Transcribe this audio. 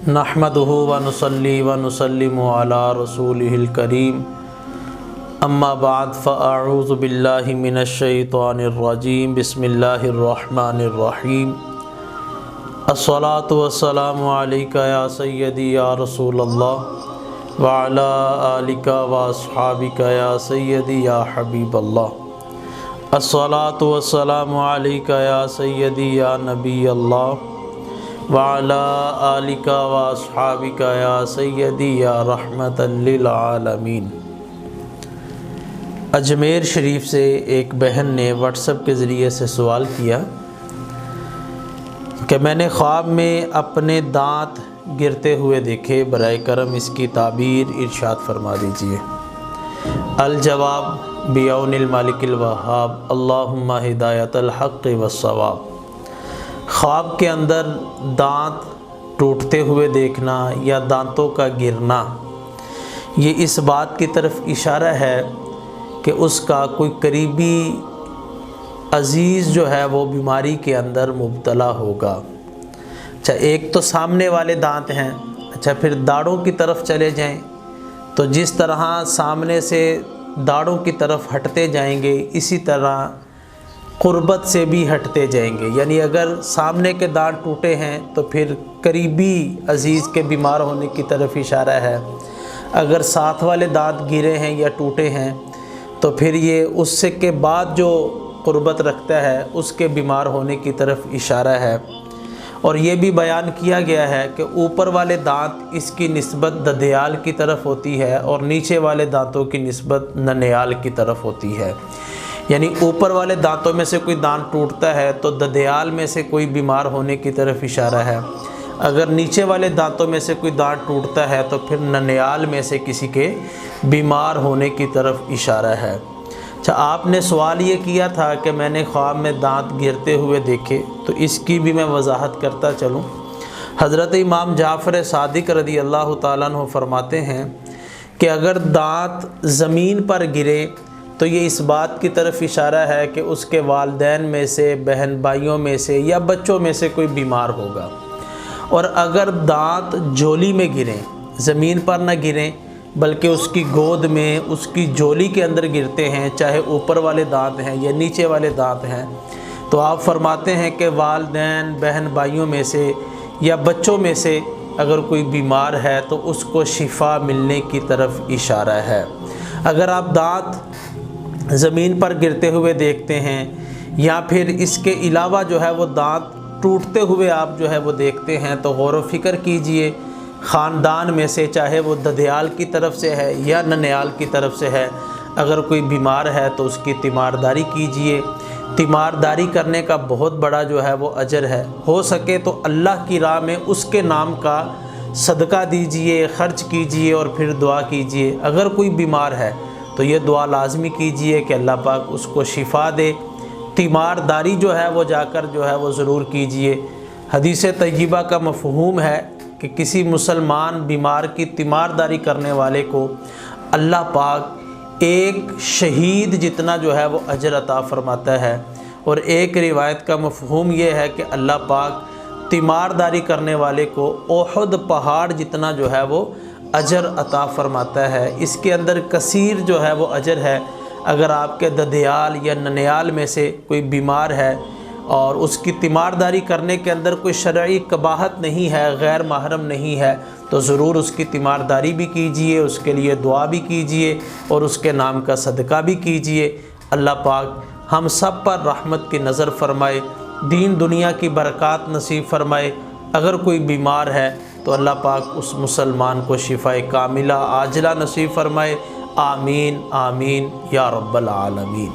नहमदुहु व नुसल्ली व नुसल्लिमु अला रसूलिहिल करीम अम्मा बाद फ़अऊज़ु बिल्लाहि मिनश शैतानिर रजीम बिस्मिल्लाहिर रहमानिर रहीम अस्सलातु वस्सलामु अलैका या सय्यदी या रसूलल्लाह व अला आलिका व अस्हाबिका या सय्यदी या हबीबल्लाह अस्सलातु वस्सलामु अलैका या सय्यदी या नबी अल्लाह वाला आलिका व अस्हाबिका या सय्यदी या रहमतल लिल आलमीन। अजमेर शरीफ से एक बहन ने व्हाट्सएप के ज़रिए से सवाल किया कि मैंने ख्वाब में अपने दांत गिरते हुए देखे, बराए करम इसकी ताबीर इरशाद फरमा दीजिए। अल जवाब बियौनिल मालिकिल वहाब अल्लाहुम्मा हिदायतल हक़्क़ि वस्सवाब। ख्वाब के अंदर दांत टूटते हुए देखना या दांतों का गिरना, ये इस बात की तरफ इशारा है कि उसका कोई करीबी अज़ीज़ जो है वो बीमारी के अंदर मुब्तला होगा। अच्छा, एक तो सामने वाले दांत हैं। अच्छा, फिर दाढ़ों की तरफ चले जाएं तो जिस तरह सामने से दाढ़ों की तरफ हटते जाएंगे, इसी तरह क़ुर्बत से भी हटते जाएंगे। यानी अगर सामने के दांत टूटे हैं तो फिर करीबी अज़ीज़ के बीमार होने की तरफ इशारा है। अगर साथ वाले दांत गिरे हैं या टूटे हैं तो फिर ये उससे के बाद जो क़ुर्बत रखता है उसके बीमार होने की तरफ इशारा है। और ये भी बयान किया गया है कि ऊपर वाले दांत इसकी निस्बत ददियाल की तरफ होती है और नीचे वाले दांतों की निस्बत ननियाल की तरफ होती है। यानी ऊपर वाले दांतों में से कोई दांत टूटता है तो ददियाल में से कोई बीमार होने की तरफ इशारा है। अगर नीचे वाले दांतों में से कोई दांत टूटता है तो फिर ननियाल में से किसी के बीमार होने की तरफ इशारा है। अच्छा, आपने सवाल ये किया था कि मैंने ख्वाब में दांत गिरते हुए देखे, तो इसकी भी मैं वजाहत करता चलूँ। हज़रत इमाम जाफ़र सादिक रज़ी अल्लाह ताला अन्हु फरमाते हैं कि अगर दांत ज़मीन पर गिरे तो ये इस बात की तरफ इशारा है कि उसके वालिदैन में से, बहन भाइयों में से या बच्चों में से कोई बीमार होगा। और अगर दांत झोली में गिरें, ज़मीन पर न गिरें बल्कि उसकी गोद में, उसकी झोली के अंदर गिरते हैं, चाहे ऊपर वाले दांत हैं या नीचे वाले दांत हैं, तो आप फरमाते हैं कि वालिदैन, बहन भाइयों में से या बच्चों में से अगर कोई बीमार है तो उसको शिफा मिलने की तरफ इशारा है। अगर आप दांत ज़मीन पर गिरते हुए देखते हैं या फिर इसके अलावा जो है वो दांत टूटते हुए आप जो है वो देखते हैं तो गौर व फिक्र कीजिए, ख़ानदान में से, चाहे वो ददियाल की तरफ से है या ननियाल की तरफ से है, अगर कोई बीमार है तो उसकी तीमारदारी कीजिए। तीमारदारी करने का बहुत बड़ा जो है वो अजर है। हो सके तो अल्लाह की राह में उसके नाम का सदका दीजिए, ख़र्च कीजिए और फिर दुआ कीजिए। अगर कोई बीमार है तो ये दुआ लाजमी कीजिए कि अल्लाह पाक उसको शिफा दे। तीमारदारी जो है वो जाकर जो है वो ज़रूर कीजिए। हदीस तय्यबा का मफ़हूम है कि किसी मुसलमान बीमार की तीमारदारी करने वाले को अल्लाह पाक एक शहीद जितना जो है वो अजर अता फ़रमाता है। और एक रिवायत का मफ़हूम ये है कि अल्लाह पाक तीमारदारी करने वाले को ओहद पहाड़ जितना जो है वो अजर अता फ़रमाता है। इसके अंदर कसीर जो है वो अजर है। अगर आपके ददियाल या ननियाल में से कोई बीमार है और उसकी तीमारदारी करने के अंदर कोई शरई कबाहत नहीं है, गैर महरम नहीं है, तो ज़रूर उसकी तीमारदारी भी कीजिए, उसके लिए दुआ भी कीजिए और उसके नाम का सदका भी कीजिए। अल्लाह पाक हम सब पर रहमत की नज़र फ़रमाए, दीन दुनिया की बरक़ात नसीब फ़रमाए। अगर कोई बीमार है तो अल्लाह पाक उस मुसलमान को शिफ़ाए कामिला आजिला नसीब फ़रमाए। आमीन आमीन या रब्बल आलमीन।